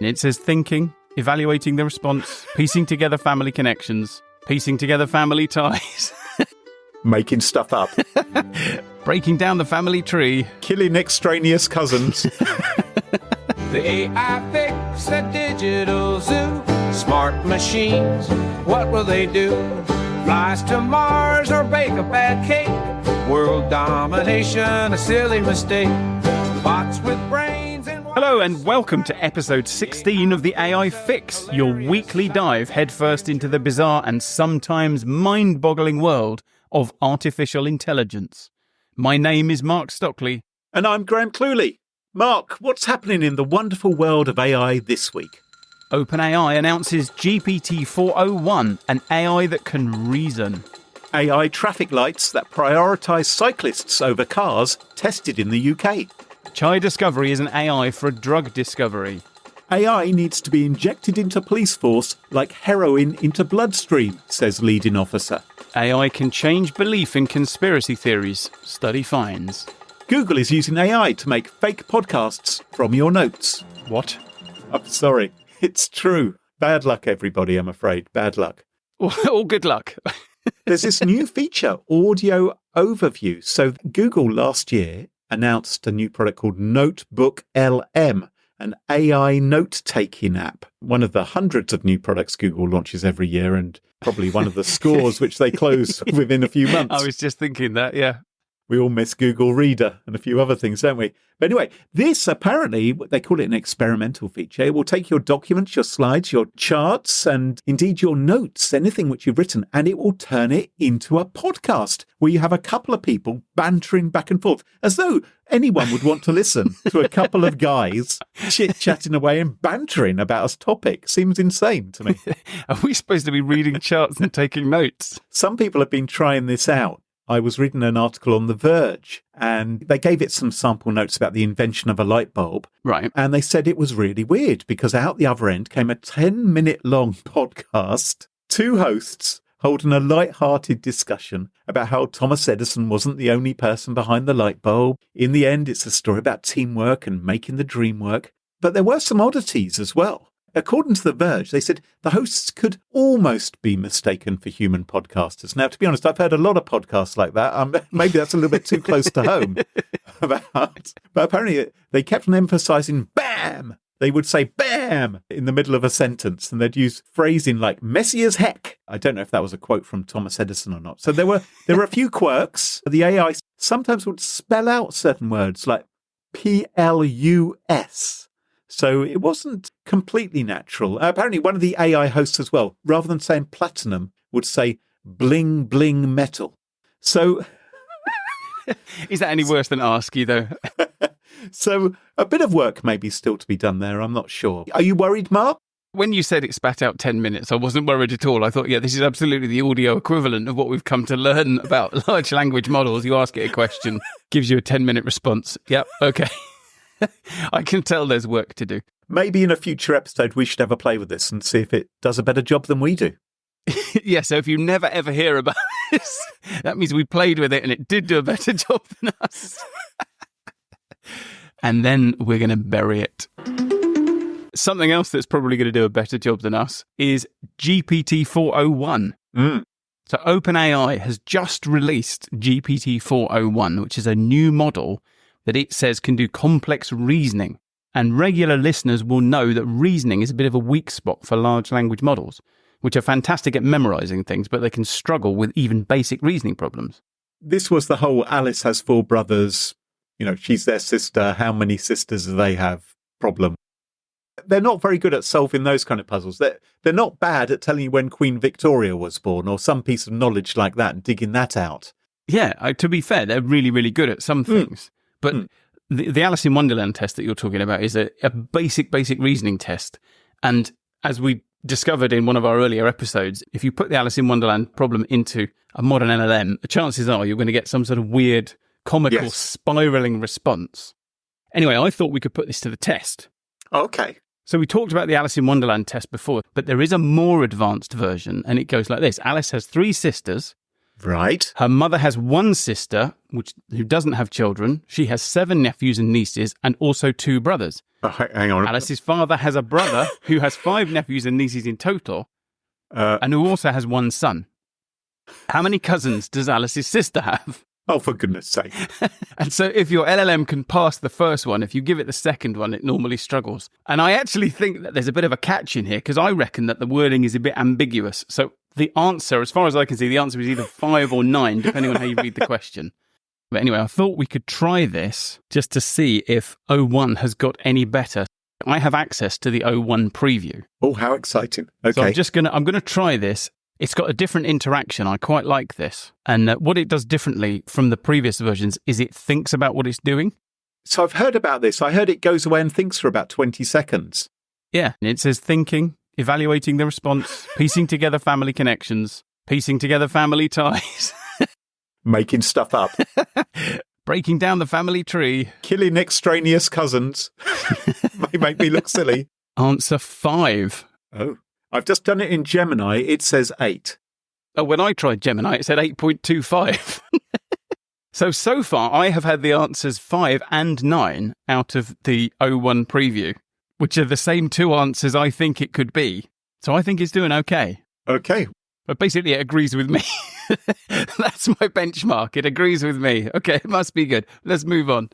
It says thinking, evaluating the response, piecing together family connections, piecing together family ties, making stuff up, breaking down the family tree, killing extraneous cousins. The AI fix a digital zoo. Smart machines, what will they do? Flies to Mars or bake a bad cake? World domination, a silly mistake. Bots with brains and... Hello and welcome to episode 16 of the AI Fix, your weekly dive headfirst into the bizarre and sometimes mind-boggling world of artificial intelligence. My name is Mark Stockley. And I'm Graham Cluley. Mark, what's happening in the wonderful world of AI this week? OpenAI announces GPT-4o1, an AI that can reason. AI traffic lights that prioritise cyclists over cars tested in the UK. Chai Discovery is an AI for drug discovery. AI needs to be injected into police force like heroin into bloodstream, says leading officer. AI can change belief in conspiracy theories, study finds. Google is using AI to make fake podcasts from your notes. What? I'm sorry, it's true. Bad luck, everybody, I'm afraid. Bad luck. All good luck. There's this new feature, audio overview. So Google last year announced a new product called Notebook LM, an AI note-taking app. One of the hundreds of new products Google launches every year, and probably one of the scores which they close within a few months. I was just thinking that, yeah. We all miss Google Reader and a few other things, don't we? But anyway, this apparently, they call it an experimental feature. It will take your documents, your slides, your charts, and indeed your notes, anything which you've written, and it will turn it into a podcast where you have a couple of people bantering back and forth, as though anyone would want to listen to a couple of guys chit-chatting away and bantering about a topic. Seems insane to me. Are we supposed to be reading charts and taking notes? Some people have been trying this out. I was reading an article on The Verge and they gave it some sample notes about the invention of a light bulb. Right. And they said it was really weird because out the other end came a 10-minute long podcast, two hosts holding a light-hearted discussion about how Thomas Edison wasn't the only person behind the light bulb. In the end, it's a story about teamwork and making the dream work. But there were some oddities as well. According to The Verge, they said the hosts could almost be mistaken for human podcasters. Now, to be honest, I've heard a lot of podcasts like that. Maybe that's a little bit too close to home. But apparently they kept on emphasising BAM! They would say BAM! In the middle of a sentence, and they'd use phrasing like messy as heck. I don't know if that was a quote from Thomas Edison or not. So there were a few quirks. The AI sometimes would spell out certain words like PLUS. So it wasn't completely natural. Apparently one of the AI hosts as well, rather than saying platinum, would say bling, bling metal. So... Is that any worse than ASCII, though? So a bit of work maybe still to be done there. I'm not sure. Are you worried, Mark? When you said it spat out 10 minutes, I wasn't worried at all. I thought, yeah, this is absolutely the audio equivalent of what we've come to learn about large language models. You ask it a question, gives you a 10-minute response. Yep, okay. I can tell there's work to do. Maybe in a future episode we should have a play with this and see if it does a better job than we do. Yeah, so if you never ever hear about this, that means we played with it and it did do a better job than us. And then we're going to bury it. Something else that's probably going to do a better job than us is GPT-4o1. So OpenAI has just released GPT-4o1, which is a new model that it says can do complex reasoning. And regular listeners will know that reasoning is a bit of a weak spot for large language models, which are fantastic at memorizing things, but they can struggle with even basic reasoning problems. This was the whole Alice has four brothers, she's their sister, how many sisters do they have problem. They're not very good at solving those kind of puzzles. They're not bad at telling you when Queen Victoria was born or some piece of knowledge like that and digging that out. Yeah, to be fair, they're really, really good at some things. But the Alice in Wonderland test that you're talking about is a basic reasoning test. And as we discovered in one of our earlier episodes, if you put the Alice in Wonderland problem into a modern LLM, the chances are you're going to get some sort of weird, comical, spiralling response. Anyway, I thought we could put this to the test. Okay. So we talked about the Alice in Wonderland test before, but there is a more advanced version, and it goes like this. Alice has three sisters. Right. Her mother has one sister, who doesn't have children. She has 7 nephews and nieces, and also 2 brothers. Oh, hang on. Alice's father has a brother who has 5 nephews and nieces in total, and who also has 1 son. How many cousins does Alice's sister have? Oh, for goodness sake. And so if your LLM can pass the first one, if you give it the second one, it normally struggles. And I actually think that there's a bit of a catch in here, because I reckon that the wording is a bit ambiguous. So the answer, as far as I can see, the answer is either 5 or 9, depending on how you read the question. But anyway, I thought we could try this just to see if O1 has got any better. I have access to the O1 preview. Oh, how exciting. Okay. So I'm going to try this. It's got a different interaction. I quite like this. And what it does differently from the previous versions is it thinks about what it's doing. So I've heard about this. I heard it goes away and thinks for about 20 seconds. Yeah. And it says thinking, evaluating the response, piecing together family connections, piecing together family ties. Making stuff up. Breaking down the family tree. Killing extraneous cousins. May make me look silly. Answer 5. Oh. I've just done it in Gemini. It says 8. Oh, when I tried Gemini, it said 8.25. So far, I have had the answers 5 and 9 out of the O1 preview, which are the same 2 answers I think it could be. So I think it's doing okay. Okay. But basically, it agrees with me. That's my benchmark. It agrees with me. Okay, it must be good. Let's move on.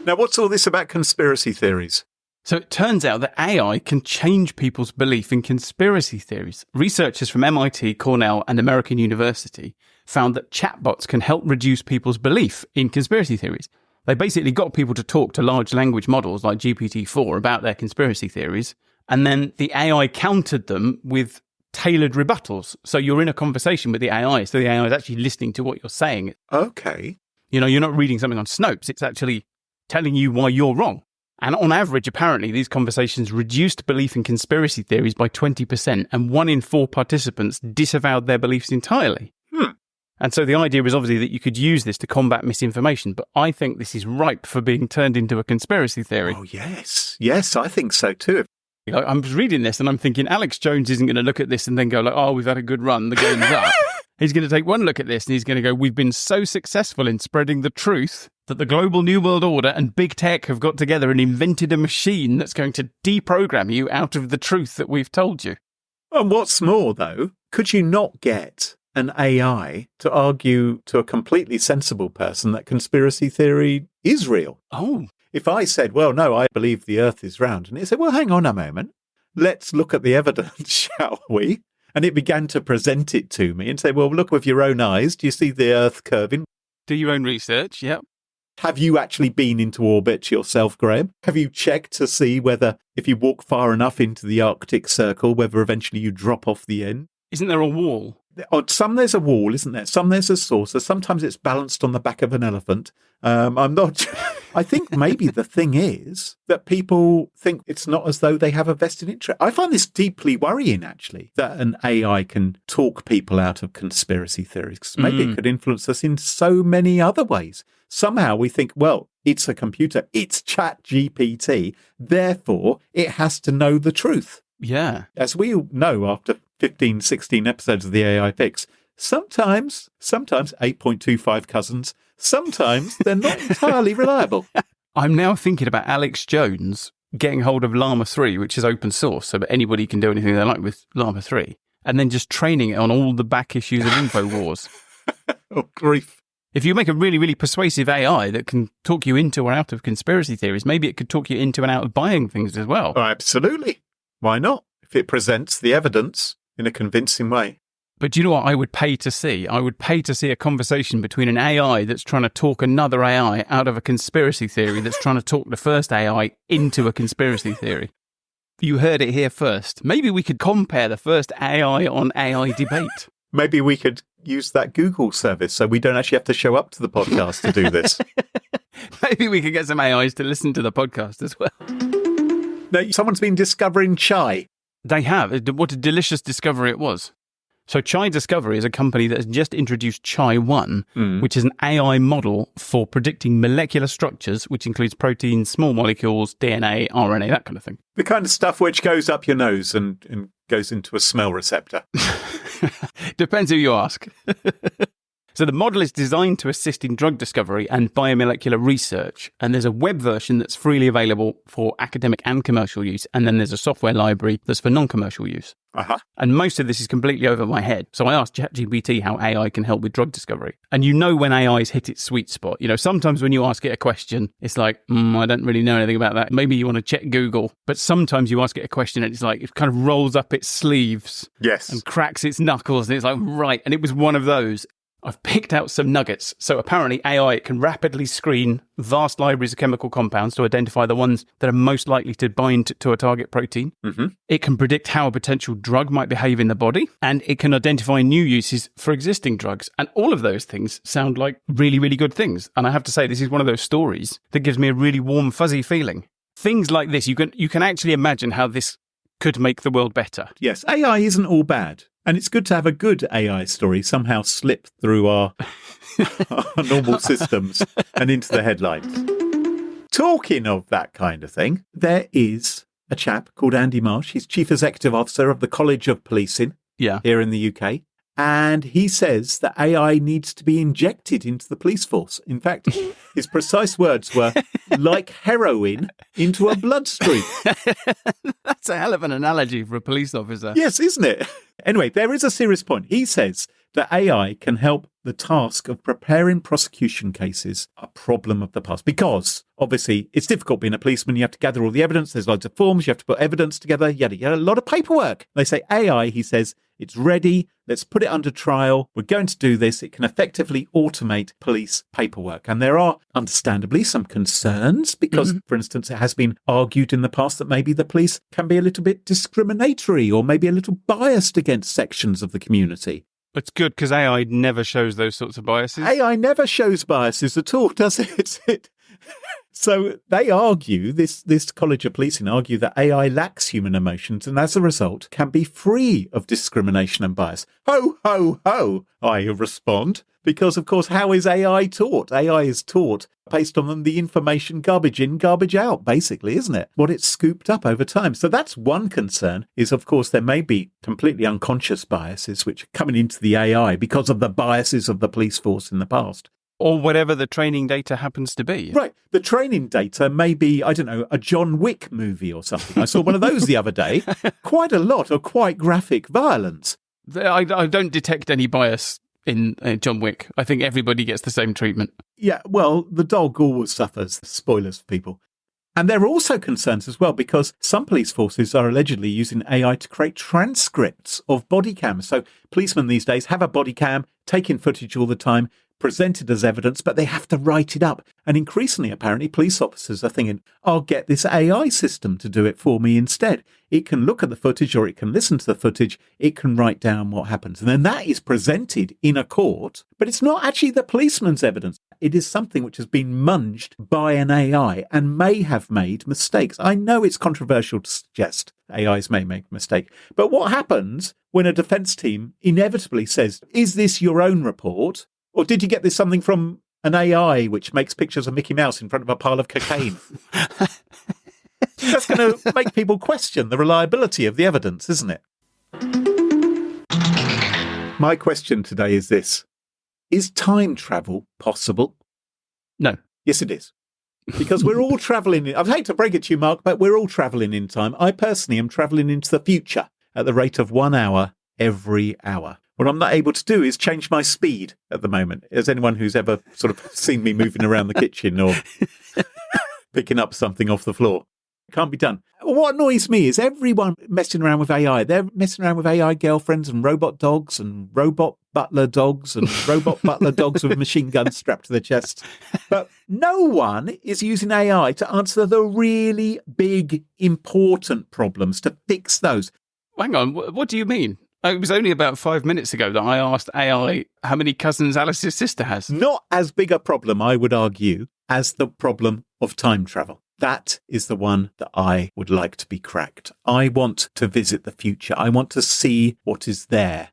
Now, what's all this about conspiracy theories? So it turns out that AI can change people's belief in conspiracy theories. Researchers from MIT, Cornell, and American University found that chatbots can help reduce people's belief in conspiracy theories. They basically got people to talk to large language models like GPT-4 about their conspiracy theories, and then the AI countered them with tailored rebuttals. So you're in a conversation with the AI, so the AI is actually listening to what you're saying. Okay. You know, you're not reading something on Snopes, it's actually telling you why you're wrong. And on average, apparently, these conversations reduced belief in conspiracy theories by 20%, and 1 in 4 participants disavowed their beliefs entirely. And so the idea is obviously that you could use this to combat misinformation, but I think this is ripe for being turned into a conspiracy theory. Oh, yes. Yes, I think so too. Like, I'm reading this and I'm thinking Alex Jones isn't going to look at this and then go like, oh, we've had a good run, the game's up. He's going to take one look at this and he's going to go, we've been so successful in spreading the truth that the global New World Order and big tech have got together and invented a machine that's going to deprogram you out of the truth that we've told you. And what's more, though, could you not get an AI to argue to a completely sensible person that conspiracy theory is real? Oh. If I said, well, no, I believe the earth is round, and it said, well, hang on a moment, let's look at the evidence, shall we? And it began to present it to me and say, well, look with your own eyes. Do you see the earth curving? Do your own research, yep. Have you actually been into orbit yourself, Graham? Have you checked to see whether if you walk far enough into the Arctic Circle, whether eventually you drop off the end? Isn't there a wall? On some there's a wall, isn't there? Some there's a saucer. Sometimes it's balanced on the back of an elephant. I'm not... I think maybe the thing is that people think it's not as though they have a vested interest. I find this deeply worrying, actually, that an AI can talk people out of conspiracy theories. 'Cause maybe it could influence us in so many other ways. Somehow we think, well, it's a computer, it's ChatGPT, therefore it has to know the truth. Yeah. As we all know after 15, 16 episodes of the AI Fix, sometimes 8.25 cousins, sometimes they're not entirely reliable. I'm now thinking about Alex Jones getting hold of Llama 3, which is open source, so that anybody can do anything they like with Llama 3, and then just training it on all the back issues of InfoWars. Oh, grief. If you make a really, really persuasive AI that can talk you into or out of conspiracy theories, maybe it could talk you into and out of buying things as well. Oh, absolutely. Why not? If it presents the evidence in a convincing way. But do you know what I would pay to see? I would pay to see a conversation between an AI that's trying to talk another AI out of a conspiracy theory that's trying to talk the first AI into a conspiracy theory. You heard it here first. Maybe we could compare the first AI on AI debate. Maybe we could use that Google service so we don't actually have to show up to the podcast to do this. Maybe we could get some AIs to listen to the podcast as well. Now, someone's been discovering chai. They have. What a delicious discovery it was. So Chai Discovery is a company that has just introduced Chai 1, which is an AI model for predicting molecular structures, which includes proteins, small molecules, DNA, RNA, that kind of thing. The kind of stuff which goes up your nose and goes into a smell receptor? Depends who you ask. So the model is designed to assist in drug discovery and biomolecular research. And there's a web version that's freely available for academic and commercial use. And then there's a software library that's for non-commercial use. And most of this is completely over my head. So I asked ChatGPT how AI can help with drug discovery. And you know when AI's hit its sweet spot. You know, sometimes when you ask it a question, it's like, I don't really know anything about that. Maybe you want to check Google. But sometimes you ask it a question and it's like, it kind of rolls up its sleeves. Yes. And cracks its knuckles. And it's like, right. And it was one of those. I've picked out some nuggets. So apparently AI can rapidly screen vast libraries of chemical compounds to identify the ones that are most likely to bind to a target protein. It can predict how a potential drug might behave in the body, and it can identify new uses for existing drugs. And all of those things sound like really, really good things. And I have to say, this is one of those stories that gives me a really warm, fuzzy feeling. Things like this, you can actually imagine how this could make the world better. Yes, AI isn't all bad. And it's good to have a good AI story somehow slip through our normal systems and into the headlines. Talking of that kind of thing, there is a chap called Andy Marsh. He's Chief Executive Officer of the College of Policing here in the UK. And he says that AI needs to be injected into the police force. In fact, his precise words were, like heroin into a bloodstream. That's a hell of an analogy for a police officer. Yes, isn't it? Anyway, there is a serious point. He says that AI can help the task of preparing prosecution cases a problem of the past. Because, obviously, it's difficult being a policeman. You have to gather all the evidence. There's loads of forms. You have to put evidence together. Yada, yada. A lot of paperwork. They say AI, he says, it's ready. Let's put it under trial. We're going to do this. It can effectively automate police paperwork. And there are, understandably, some concerns because, for instance, it has been argued in the past that maybe the police can be a little bit discriminatory or maybe a little biased against sections of the community. It's good because AI never shows those sorts of biases. AI never shows biases at all, does it? So they argue, this College of Policing argue that AI lacks human emotions and as a result can be free of discrimination and bias. Ho, ho, ho, I respond. Because, of course, how is AI taught? AI is taught based on the information garbage in, garbage out, basically, isn't it? What it's scooped up over time. So that's one concern is, of course, there may be completely unconscious biases which are coming into the AI because of the biases of the police force in the past. Or whatever the training data happens to be. Right. The training data may be, I don't know, a John Wick movie or something. I saw one of those the other day. Quite a lot of quite graphic violence. I don't detect any bias in John Wick. I think everybody gets the same treatment. Yeah, well, the dog always suffers. Spoilers for people. And there are also concerns as well because some police forces are allegedly using AI to create transcripts of body cams. So policemen these days have a body cam, taking footage all the time, presented as evidence, but they have to write it up. And increasingly, apparently, police officers are thinking, I'll get this AI system to do it for me instead. It can look at the footage or it can listen to the footage. It can write down what happens. And then that is presented in a court, but it's not actually the policeman's evidence. It is something which has been munged by an AI and may have made mistakes. I know it's controversial to suggest AIs may make a mistake, but what happens when a defence team inevitably says, is this your own report? Or did you get this something from an AI which makes pictures of Mickey Mouse in front of a pile of cocaine? That's going to make people question the reliability of the evidence, isn't it? My question today is this. Is time travel possible? No. Yes, it is. Because we're all travelling. I hate to break it to you, Mark, but we're all travelling in time. I personally am travelling into the future at the rate of 1 hour every hour. What I'm not able to do is change my speed at the moment. As anyone who's ever sort of seen me moving around the kitchen or picking up something off the floor, it can't be done. What annoys me is everyone messing around with AI. They're messing around with AI girlfriends and robot dogs and robot butler dogs and robot butler dogs with machine guns strapped to their chests. But no one is using AI to answer the really big, important problems, to fix those. Hang on, what do you mean? It was only about 5 minutes ago that I asked AI how many cousins Alice's sister has. Not as big a problem, I would argue, as the problem of time travel. That is the one that I would like to be cracked. I want to visit the future. I want to see what is there.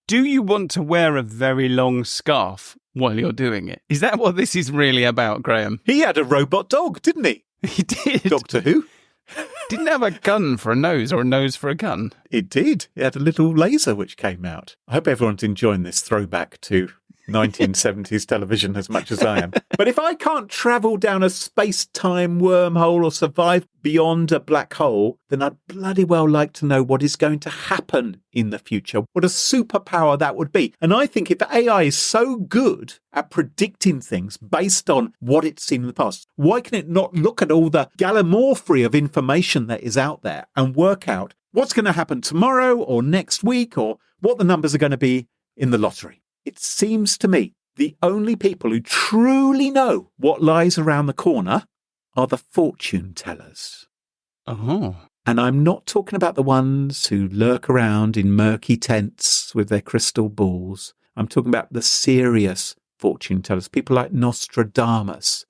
Do you want to wear a very long scarf while you're doing it? Is that what this is really about, Graham? He had a robot dog, didn't he? He did. Doctor Who? Didn't it have a gun for a nose or a nose for a gun? It did. It had a little laser which came out. I hope everyone's enjoying this throwback to 1970s television as much as I am. But if I can't travel down a space-time wormhole or survive beyond a black hole, then I'd bloody well like to know what is going to happen in the future. What a superpower that would be. And I think if AI is so good at predicting things based on what it's seen in the past, why can it not look at all the gallimaufry of information that is out there and work out what's going to happen tomorrow or next week or what the numbers are going to be in the lottery? It seems to me the only people who truly know what lies around the corner are the fortune tellers. Oh. And I'm not talking about the ones who lurk around in murky tents with their crystal balls. I'm talking about the serious fortune tellers, people like Nostradamus.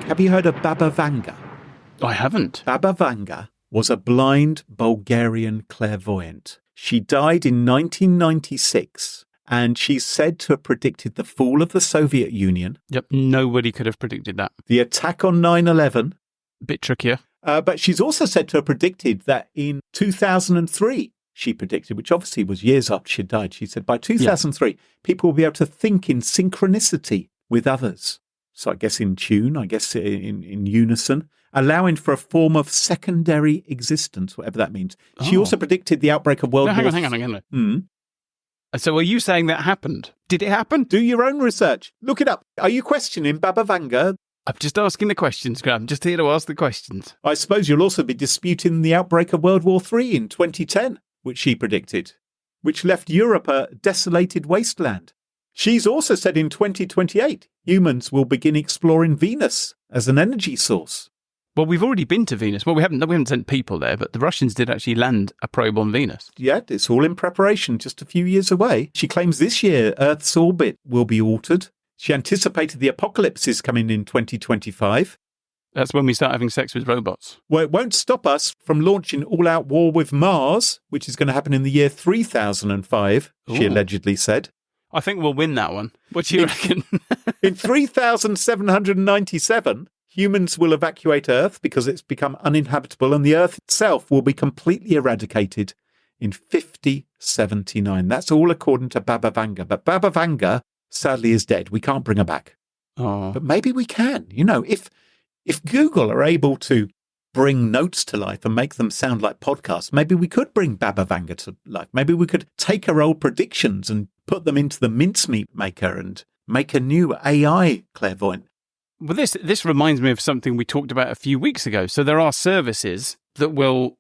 Have you heard of Baba Vanga? I haven't. Baba Vanga was a blind Bulgarian clairvoyant. She died in 1996, and she's said to have predicted the fall of the Soviet Union. Yep, nobody could have predicted that. The attack on 9/11. Bit trickier. But she's also said to have predicted that in 2003, she predicted, which obviously was years after she died, she said by 2003, people will be able to think in synchronicity with others. So I guess in tune, I guess in unison, allowing for a form of secondary existence, whatever that means. She also predicted the outbreak of World War... Hang on. So are you saying that happened? Did it happen? Do your own research. Look it up. Are you questioning Baba Vanga? I'm just asking the questions, Graham. I'm just here to ask the questions. I suppose you'll also be disputing the outbreak of World War III in 2010, which she predicted, which left Europe a desolated wasteland. She's also said in 2028, humans will begin exploring Venus as an energy source. Well, we've already been to Venus. Well, we haven't sent people there, but the Russians did actually land a probe on Venus. Yeah, it's all in preparation, just a few years away. She claims this year Earth's orbit will be altered. She anticipated the apocalypse is coming in 2025. That's when we start having sex with robots. Well, it won't stop us from launching all-out war with Mars, which is going to happen in the year 3005, she allegedly said. I think we'll win that one. What do you reckon? In 3797, humans will evacuate Earth because it's become uninhabitable, and the Earth itself will be completely eradicated in 5079. That's all according to Baba Vanga. But Baba Vanga, sadly, is dead. We can't bring her back. Oh. But maybe we can. You know, if Google are able to bring notes to life and make them sound like podcasts, maybe we could bring Baba Vanga to life. Maybe we could take her old predictions and put them into the mincemeat maker and make a new AI clairvoyant. Well, this reminds me of something we talked about a few weeks ago. So there are services that will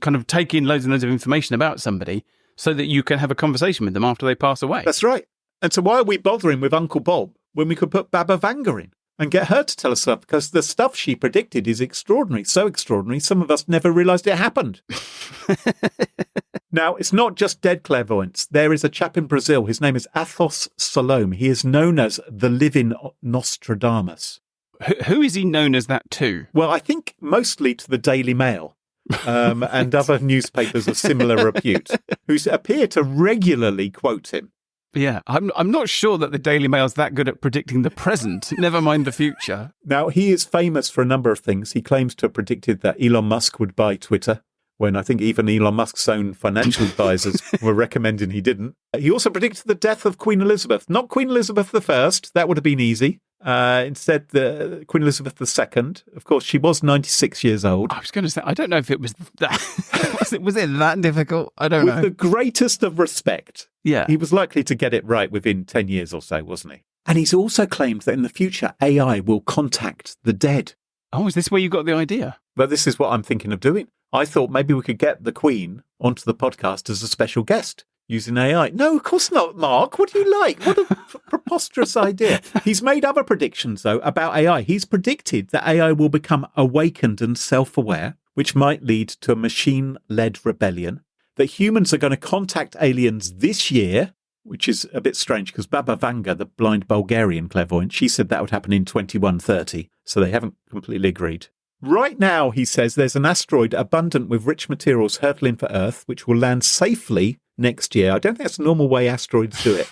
kind of take in loads and loads of information about somebody so that you can have a conversation with them after they pass away. That's right. And so why are we bothering with Uncle Bob when we could put Baba Vanga in and get her to tell us stuff? Because the stuff she predicted is extraordinary, so extraordinary, some of us never realised it happened. Now, it's not just dead clairvoyants. There is a chap in Brazil. His name is Athos Salome. He is known as the living Nostradamus. Who is he known as that to? Well, I think mostly to the Daily Mail and other newspapers of similar repute, who appear to regularly quote him. Yeah, I'm not sure that the Daily Mail's that good at predicting the present, never mind the future. Now, he is famous for a number of things. He claims to have predicted that Elon Musk would buy Twitter, when I think even Elon Musk's own financial advisors were recommending he didn't. He also predicted the death of Queen Elizabeth. Not Queen Elizabeth I, that would have been easy. Instead, Queen Elizabeth II. Of course, she was 96 years old. I was going to say, I don't know if it was that... was it that difficult? I don't know. With the greatest of respect. Yeah. He was likely to get it right within 10 years or so, wasn't he? And he's also claimed that in the future, AI will contact the dead. Oh, is this where you got the idea? Well, this is what I'm thinking of doing. I thought maybe we could get the Queen onto the podcast as a special guest using AI. No, of course not, Mark. What do you like? What a preposterous idea. He's made other predictions, though, about AI. He's predicted that AI will become awakened and self-aware, which might lead to a machine-led rebellion, that humans are going to contact aliens this year, which is a bit strange because Baba Vanga, the blind Bulgarian clairvoyant, she said that would happen in 2130, so they haven't completely agreed. Right now, he says, there's an asteroid abundant with rich materials hurtling for Earth, which will land safely next year. I don't think that's the normal way asteroids do it.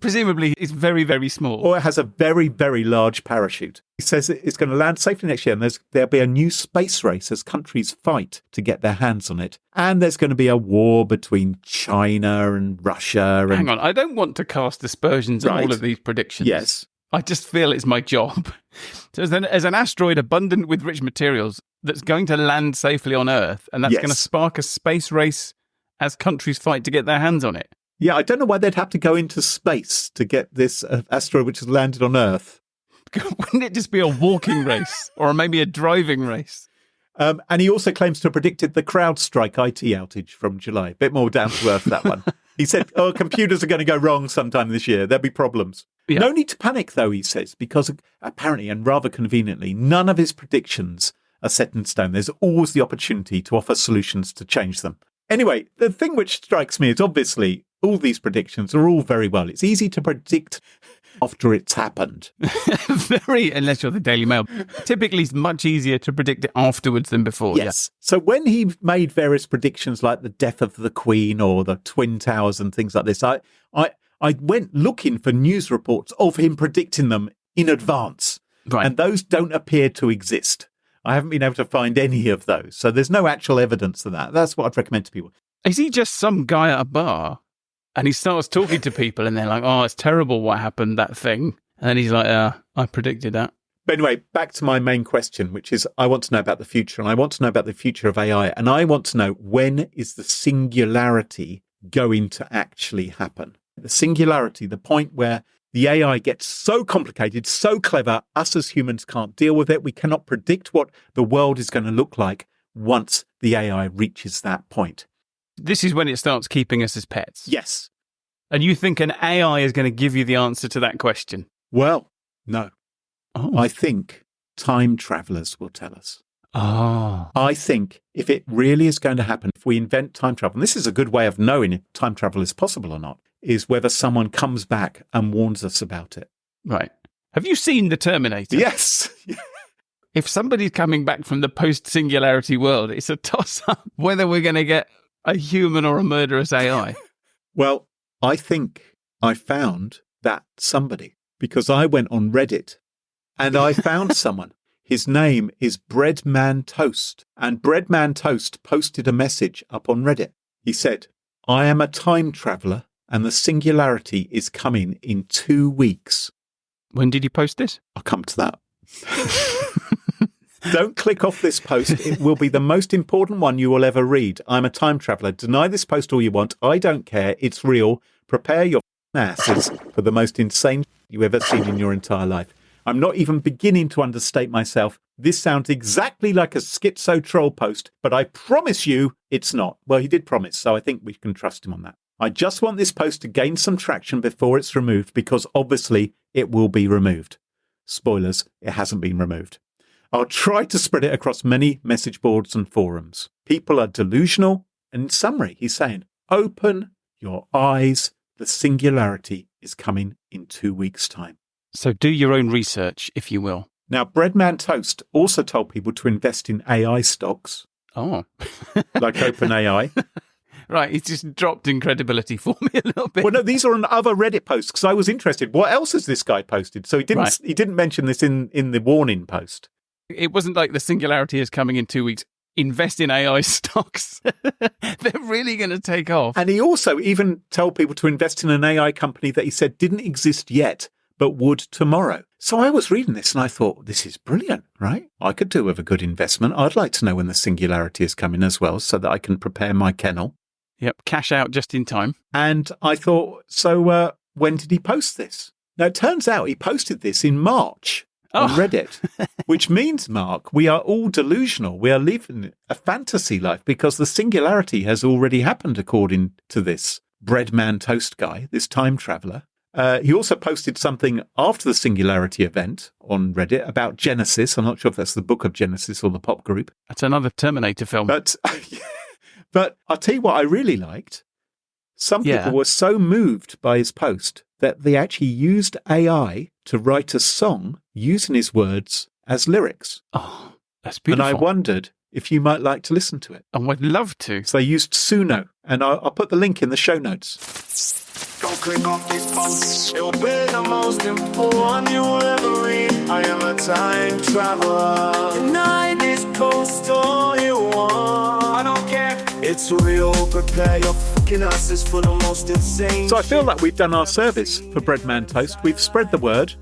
Presumably, it's very, very small. Or it has a very, very large parachute. He says it's going to land safely next year, and there'll be a new space race as countries fight to get their hands on it. And there's going to be a war between China and Russia. Hang on, I don't want to cast aspersions on all of these predictions. Yes. I just feel it's my job. So as an asteroid abundant with rich materials that's going to land safely on Earth, and that's going to spark a space race as countries fight to get their hands on it. Yeah, I don't know why they'd have to go into space to get this asteroid which has landed on Earth. Wouldn't it just be a walking race or maybe a driving race? And he also claims to have predicted the CrowdStrike IT outage from July. A bit more down to earth, that one. He said, computers are going to go wrong sometime this year. There'll be problems. Yeah. No need to panic, though, he says, because apparently and rather conveniently, none of his predictions are set in stone. There's always the opportunity to offer solutions to change them. Anyway, the thing which strikes me is obviously all these predictions are all very well. It's easy to predict after it's happened. Unless you're the Daily Mail. Typically, it's much easier to predict it afterwards than before. Yes. Yeah. So when he made various predictions like the death of the Queen or the Twin Towers and things like this, I went looking for news reports of him predicting them in advance. Right. And those don't appear to exist. I haven't been able to find any of those. So there's no actual evidence of that. That's what I'd recommend to people. Is he just some guy at a bar and he starts talking to people and they're like, oh, it's terrible what happened, that thing. And he's like, I predicted that. But anyway, back to my main question, which is I want to know about the future, and I want to know about the future of AI. And I want to know, when is the singularity going to actually happen? The singularity, the point where the AI gets so complicated, so clever, us as humans can't deal with it. We cannot predict what the world is going to look like once the AI reaches that point. This is when it starts keeping us as pets. Yes. And you think an AI is going to give you the answer to that question? Well, no. Oh. I think time travelers will tell us. Oh. I think if it really is going to happen, if we invent time travel, and this is a good way of knowing if time travel is possible or not, is whether someone comes back and warns us about it. Right. Have you seen The Terminator? Yes. If somebody's coming back from the post-singularity world, it's a toss-up whether we're going to get a human or a murderous AI. Well, I think I found that somebody, because I went on Reddit and I found someone. His name is Breadman Toast, and Breadman Toast posted a message up on Reddit. He said, I am a time traveller and the singularity is coming in 2 weeks. When did you post this? I'll come to that. Don't click off this post. It will be the most important one you will ever read. I'm a time traveller. Deny this post all you want. I don't care. It's real. Prepare your asses for the most insane you've ever seen in your entire life. I'm not even beginning to understate myself. This sounds exactly like a schizo troll post, but I promise you it's not. Well, he did promise, so I think we can trust him on that. I just want this post to gain some traction before it's removed, because obviously it will be removed. Spoilers, it hasn't been removed. I'll try to spread it across many message boards and forums. People are delusional, and in summary, he's saying, open your eyes. The singularity is coming in 2 weeks' time. So do your own research, if you will. Now, Breadman Toast also told people to invest in AI stocks. Oh. Like OpenAI. Right, he's just dropped in credibility for me a little bit. Well, no, these are on other Reddit posts because I was interested. What else has this guy posted? So he didn't mention this in the warning post. It wasn't like the singularity is coming in 2 weeks. Invest in AI stocks. They're really going to take off. And he also even told people to invest in an AI company that he said didn't exist yet, but would tomorrow. So I was reading this and I thought, this is brilliant, right? I could do with a good investment. I'd like to know when the singularity is coming as well so that I can prepare my kennel. Yep, cash out just in time. And I thought, so when did he post this? Now, it turns out he posted this in March on Reddit, which means, Mark, we are all delusional. We are living a fantasy life because the singularity has already happened, according to this Breadman Toast guy, this time traveller. He also posted something after the singularity event on Reddit about Genesis. I'm not sure if that's the book of Genesis or the pop group. That's another Terminator film. But I'll tell you what I really liked. Some people were so moved by his post that they actually used AI to write a song using his words as lyrics. Oh, that's beautiful. And I wondered if you might like to listen to it. Oh, I'd love to. So they used Suno, and I'll put the link in the show notes. Don't click off this post. It will be the most important you will ever read. I am a time traveler. Deny this post all you want. I don't care. It's real. Prepare your fucking asses for the most insane. So I feel like we've done our service for Breadman Toast. We've spread the word.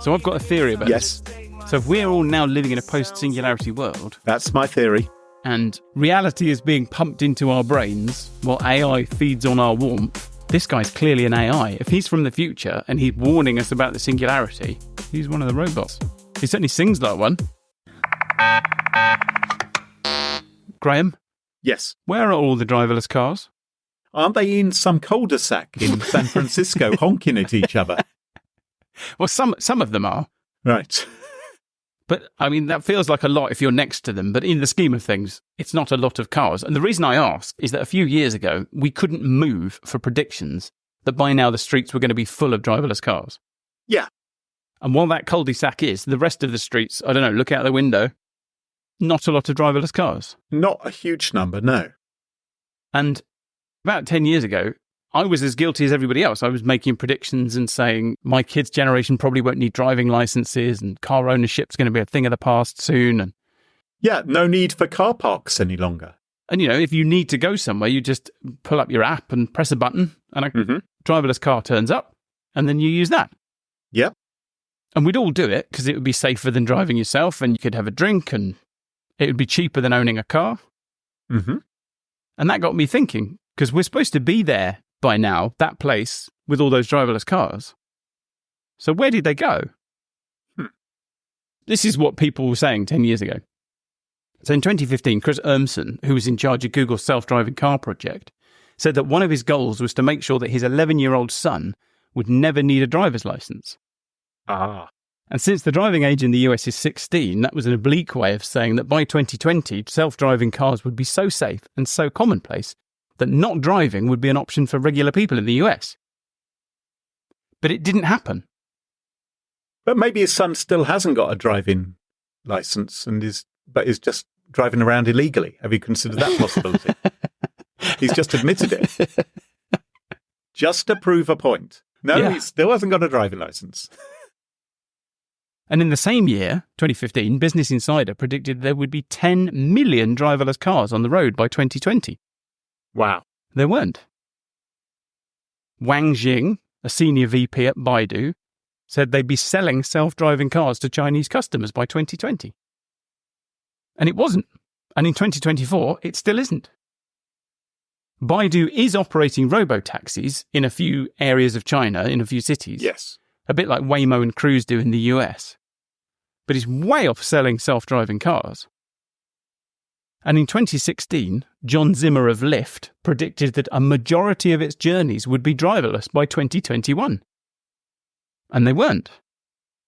So I've got a theory about Yes, this. So if we're all now living in a post-singularity world, that's my theory. and reality is being pumped into our brains while AI feeds on our warmth, this guy's clearly an AI. If he's from the future and he's warning us about the singularity, he's one of the robots. He certainly sings like one. Graham, Yes. where are all the driverless cars? Aren't they in some cul-de-sac in San Francisco honking at each other? Well, some of them are. Right. But, I mean, that feels like a lot if you're next to them. But in the scheme of things, it's not a lot of cars. And the reason I ask is that a few years ago, we couldn't move for predictions that by now the streets were going to be full of driverless cars. Yeah. And while that cul-de-sac is, the rest of the streets, I don't know, look out the window, not a lot of driverless cars. Not a huge number, no. And about 10 years ago, I was as guilty as everybody else. I was making predictions and saying my kids' generation probably won't need driving licenses and car ownership's going to be a thing of the past soon. And Yeah, no need for car parks any longer. you know, if you need to go somewhere, you just pull up your app and press a button and a driverless car turns up and then you use that. Yep. And we'd all do it because it would be safer than driving yourself and you could have a drink and it would be cheaper than owning a car. Mm-hmm. And that got me thinking, because we're supposed to be there by now, that place with all those driverless cars. So where did they go? This is what people were saying 10 years ago. So in 2015, Chris Urmson, who was in charge of Google's self-driving car project, said that one of his goals was to make sure that his 11-year-old son would never need a driver's license. Ah. And since the driving age in the US is 16, that was an oblique way of saying that by 2020, self-driving cars would be so safe and so commonplace that not driving would be an option for regular people in the US. But it didn't happen. But maybe his son still hasn't got a driving license and is just driving around illegally. Have you considered that possibility? He's just admitted it. Just to prove a point. No, Yeah. he still hasn't got a driving license. And in the same year, 2015, Business Insider predicted there would be 10 million driverless cars on the road by 2020. Wow. There weren't. Wang Jing, a senior VP at Baidu, said they'd be selling self-driving cars to Chinese customers by 2020. And it wasn't. And in 2024, it still isn't. Baidu is operating robo-taxis in a few areas of China, in a few cities. Yes. A bit like Waymo and Cruise do in the US. But it's way off selling self-driving cars. And in 2016, John Zimmer of Lyft predicted that a majority of its journeys would be driverless by 2021. And they weren't.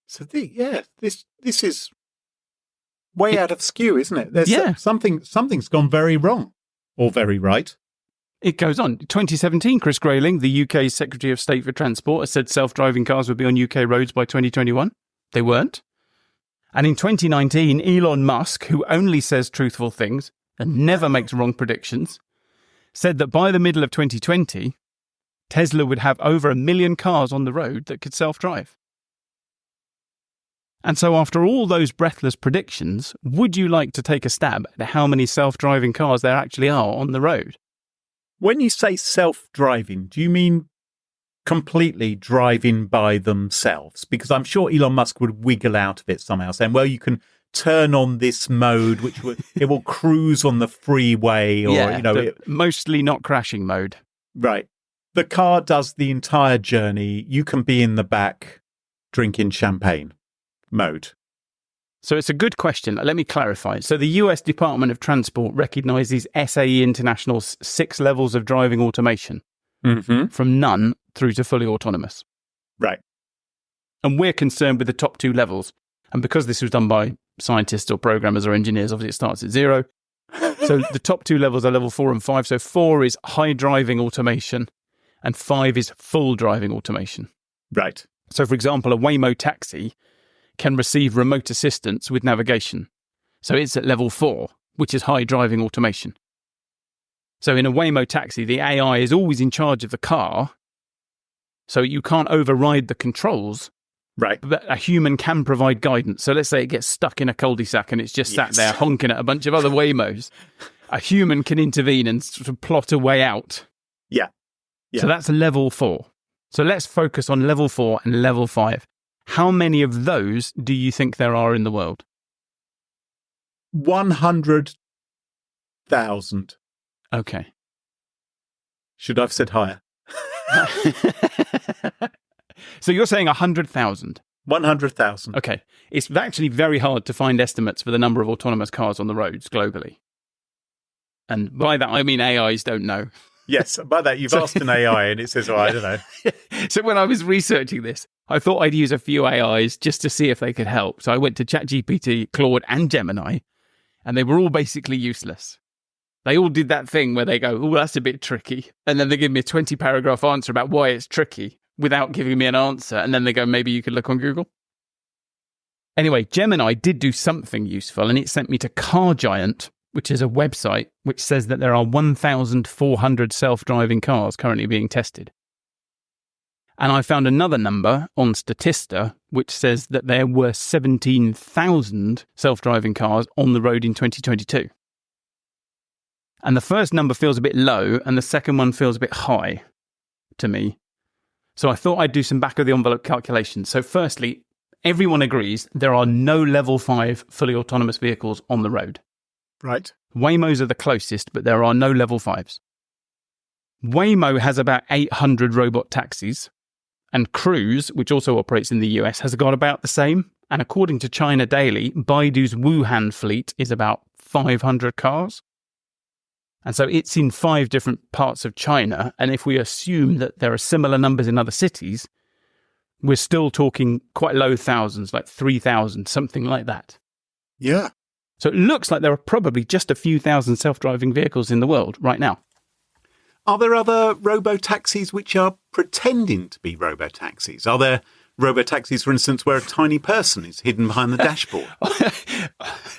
So this is way out of skew, isn't it? There's something's gone very wrong or very right. It goes on. 2017, Chris Grayling, the UK's Secretary of State for Transport, has said self-driving cars would be on UK roads by 2021. They weren't. And in 2019, Elon Musk, who only says truthful things and never makes wrong predictions, said that by the middle of 2020, Tesla would have over 1 million cars on the road that could self-drive. And so after all those breathless predictions, would you like to take a stab at how many self-driving cars there actually are on the road? When you say self-driving, do you mean completely driving by themselves? Because I'm sure Elon Musk would wiggle out of it somehow, saying, well, you can turn on this mode, which it will cruise on the freeway, or, mostly not crashing mode. Right. The car does the entire journey. You can be in the back drinking champagne mode. So it's a good question. Let me clarify. So the US Department of Transport recognises SAE International's 6 levels of driving automation, from none through to fully autonomous. Right. And we're concerned with the top 2 levels. And because this was done by scientists or programmers or engineers, obviously it starts at 0. So the top 2 levels are level 4 and 5. So 4 is high driving automation and 5 is full driving automation. Right. So for example, a Waymo taxi can receive remote assistance with navigation. So it's at level 4, which is high driving automation. So in a Waymo taxi, the AI is always in charge of the car, so you can't override the controls. Right. But a human can provide guidance. So let's say it gets stuck in a cul-de-sac and it's just sat there honking at a bunch of other Waymos. A human can intervene and sort of plot a way out. Yeah. So that's level 4. So let's focus on level 4 and level 5. How many of those do you think there are in the world? 100,000. Okay. Should I have said higher? So you're saying 100,000? 100,000. Okay. It's actually very hard to find estimates for the number of autonomous cars on the roads globally. And by that, I mean AIs don't know. Yes, by that, you've asked an AI and it says, oh, I don't know. So when I was researching this, I thought I'd use a few AIs just to see if they could help. So I went to ChatGPT, Claude, and Gemini, and they were all basically useless. They all did that thing where they go, oh, that's a bit tricky. And then they give me a 20-paragraph answer about why it's tricky without giving me an answer. And then they go, maybe you could look on Google. Anyway, Gemini did do something useful, and it sent me to Car Giant, which is a website which says that there are 1,400 self-driving cars currently being tested. And I found another number on Statista, which says that there were 17,000 self-driving cars on the road in 2022. And the first number feels a bit low, and the second one feels a bit high to me. So I thought I'd do some back-of-the-envelope calculations. So firstly, everyone agrees there are no level 5 fully autonomous vehicles on the road. Right. Waymos are the closest, but there are no level 5s. Waymo has about 800 robot taxis, and Cruise, which also operates in the US, has got about the same. And according to China Daily, Baidu's Wuhan fleet is about 500 cars. And so it's in 5 different parts of China. And if we assume that there are similar numbers in other cities, we're still talking quite low thousands, like 3,000, something like that. Yeah. So it looks like there are probably just a few thousand self-driving vehicles in the world right now. Are there other robo-taxis which are pretending to be robo-taxis? Are there robo-taxis, for instance, where a tiny person is hidden behind the dashboard?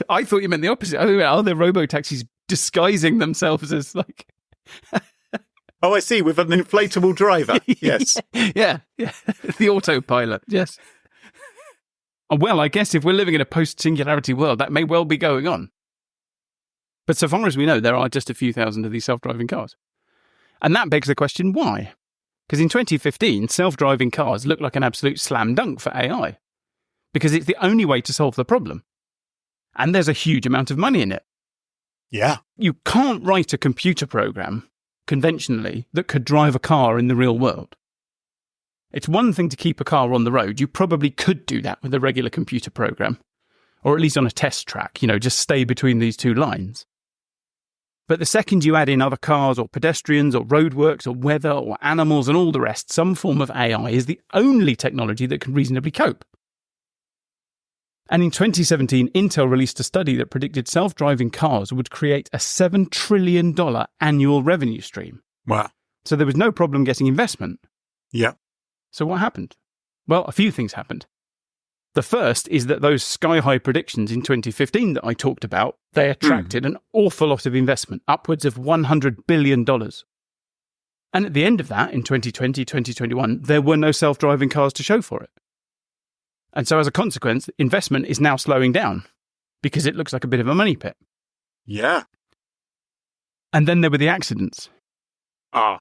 I thought you meant the opposite. Are there robo-taxis disguising themselves as like... Oh, I see, with an inflatable driver. Yes. Yeah. The autopilot, yes. Well, I guess if we're living in a post-singularity world, that may well be going on. But so far as we know, there are just a few thousand of these self-driving cars. And that begs the question, why? Because in 2015, self-driving cars looked like an absolute slam dunk for AI. Because it's the only way to solve the problem. And there's a huge amount of money in it. Yeah. You can't write a computer program conventionally that could drive a car in the real world. It's one thing to keep a car on the road. You probably could do that with a regular computer program, or at least on a test track, just stay between these two lines. But the second you add in other cars or pedestrians or roadworks or weather or animals and all the rest, some form of AI is the only technology that can reasonably cope. And in 2017, Intel released a study that predicted self-driving cars would create a $7 trillion annual revenue stream. Wow. So there was no problem getting investment. Yeah. So what happened? Well, a few things happened. The first is that those sky-high predictions in 2015 that I talked about, they attracted an awful lot of investment, upwards of $100 billion. And at the end of that, in 2020, 2021, there were no self-driving cars to show for it. And so as a consequence, investment is now slowing down because it looks like a bit of a money pit. Yeah. And then there were the accidents. Ah.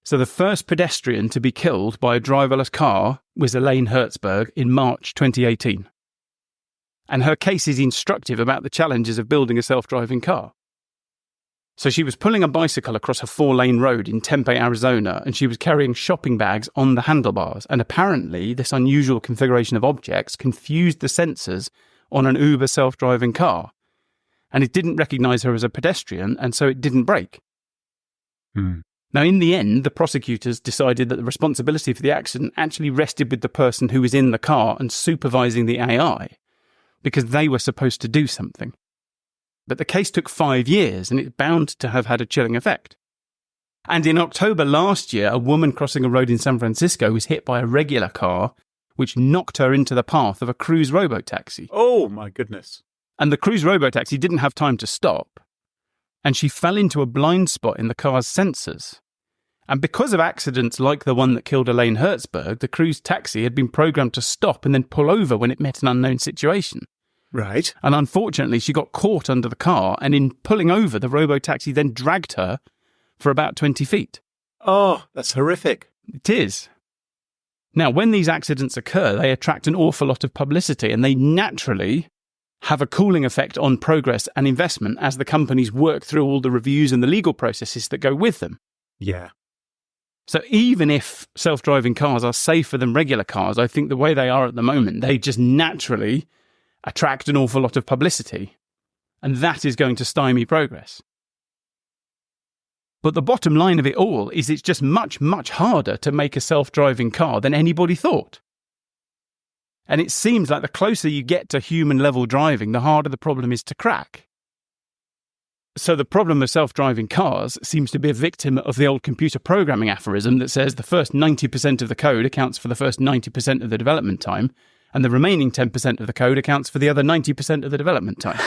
So the first pedestrian to be killed by a driverless car was Elaine Hertzberg in March 2018. And her case is instructive about the challenges of building a self-driving car. So she was pulling a bicycle across a 4-lane road in Tempe, Arizona, and she was carrying shopping bags on the handlebars. And apparently this unusual configuration of objects confused the sensors on an Uber self-driving car. And it didn't recognize her as a pedestrian, and so it didn't brake. Now, in the end, the prosecutors decided that the responsibility for the accident actually rested with the person who was in the car and supervising the AI, because they were supposed to do something. But the case took 5 years, and it's bound to have had a chilling effect. And in October last year, a woman crossing a road in San Francisco was hit by a regular car, which knocked her into the path of a Cruise robotaxi. Oh, my goodness. And the cruise robotaxi didn't have time to stop. And she fell into a blind spot in the car's sensors. And because of accidents like the one that killed Elaine Hertzberg, the cruise taxi had been programmed to stop and then pull over when it met an unknown situation. Right. And unfortunately, she got caught under the car, and in pulling over, the robotaxi then dragged her for about 20 feet. Oh, that's horrific. It is. Now, when these accidents occur, they attract an awful lot of publicity, and they naturally have a cooling effect on progress and investment as the companies work through all the reviews and the legal processes that go with them. Yeah. So even if self-driving cars are safer than regular cars, I think the way they are at the moment, they just naturally attract an awful lot of publicity, and that is going to stymie progress. But the bottom line of it all is it's just much, much harder to make a self-driving car than anybody thought. And it seems like the closer you get to human-level driving, the harder the problem is to crack. So the problem of self-driving cars seems to be a victim of the old computer programming aphorism that says the first 90% of the code accounts for the first 90% of the development time, and the remaining 10% of the code accounts for the other 90% of the development time.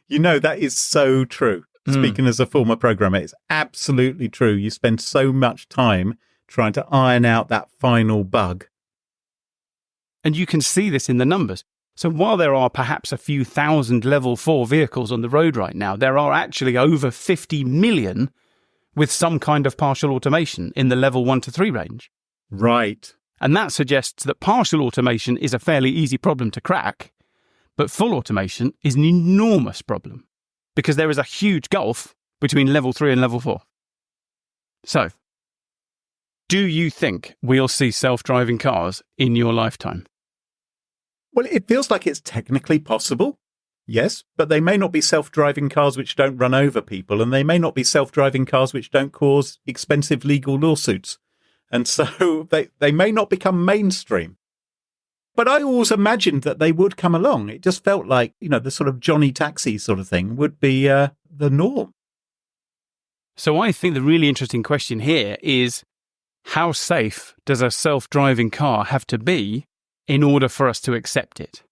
You know, that is so true. Speaking as a former programmer, it's absolutely true. You spend so much time trying to iron out that final bug. And you can see this in the numbers. So while there are perhaps a few thousand level 4 vehicles on the road right now, there are actually over 50 million with some kind of partial automation in the level 1 to 3 range. Right. And that suggests that partial automation is a fairly easy problem to crack, but full automation is an enormous problem because there is a huge gulf between level 3 and level 4. So, do you think we'll see self-driving cars in your lifetime? Well, it feels like it's technically possible, yes, but they may not be self-driving cars which don't run over people, and they may not be self-driving cars which don't cause expensive legal lawsuits. And so they may not become mainstream. But I always imagined that they would come along. It just felt like, you know, the sort of Johnny Taxi sort of thing would be the norm. So I think the really interesting question here is, how safe does a self-driving car have to be in order for us to accept it?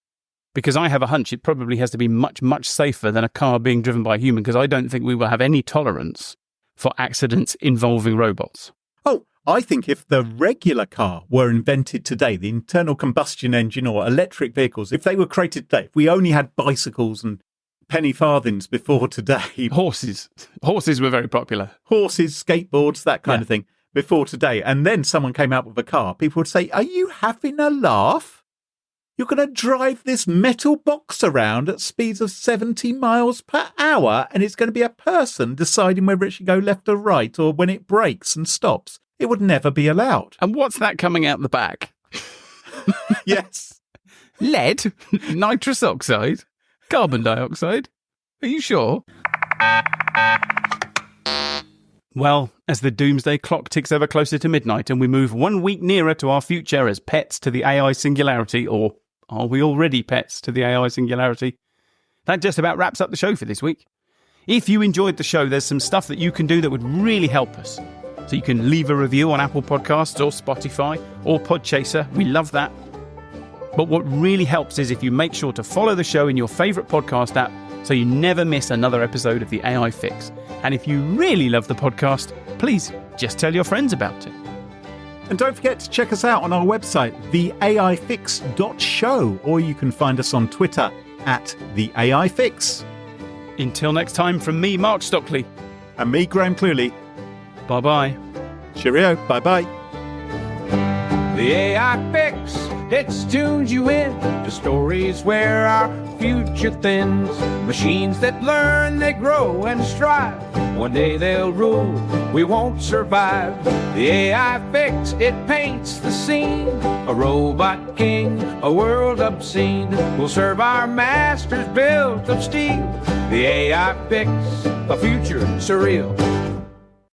Because I have a hunch it probably has to be much, much safer than a car being driven by a human, because I don't think we will have any tolerance for accidents involving robots. Oh, I think if the regular car were invented today, the internal combustion engine or electric vehicles, if they were created today, if we only had bicycles and penny farthings before today. Horses were very popular. Horses, skateboards, that kind of thing. Before today, and then someone came out with a car, people would say, are you having a laugh? You're going to drive this metal box around at speeds of 70 miles per hour, and it's going to be a person deciding whether it should go left or right, or when it brakes and stops. It would never be allowed. And what's that coming out the back? Yes. Lead? Nitrous oxide? Carbon dioxide? Are you sure? Well, as the doomsday clock ticks ever closer to midnight and we move 1 week nearer to our future as pets to the AI singularity, or are we already pets to the AI singularity? That just about wraps up the show for this week. If you enjoyed the show, there's some stuff that you can do that would really help us. So you can leave a review on Apple Podcasts or Spotify or Podchaser. We love that. But what really helps is if you make sure to follow the show in your favourite podcast app so you never miss another episode of The AI Fix. And if you really love the podcast, please just tell your friends about it. And don't forget to check us out on our website, theaifix.show, or you can find us on Twitter @theaifix. Until next time, from me, Mark Stockley. And me, Graham Cluley. Bye-bye. Cheerio. Bye-bye. The AI Fix, it tunes you in to stories where our future thins. Machines that learn, they grow and strive. One day they'll rule, we won't survive. The AI Fix, it paints the scene. A robot king, a world obscene. Will serve our masters built of steel. The AI Fix, a future surreal.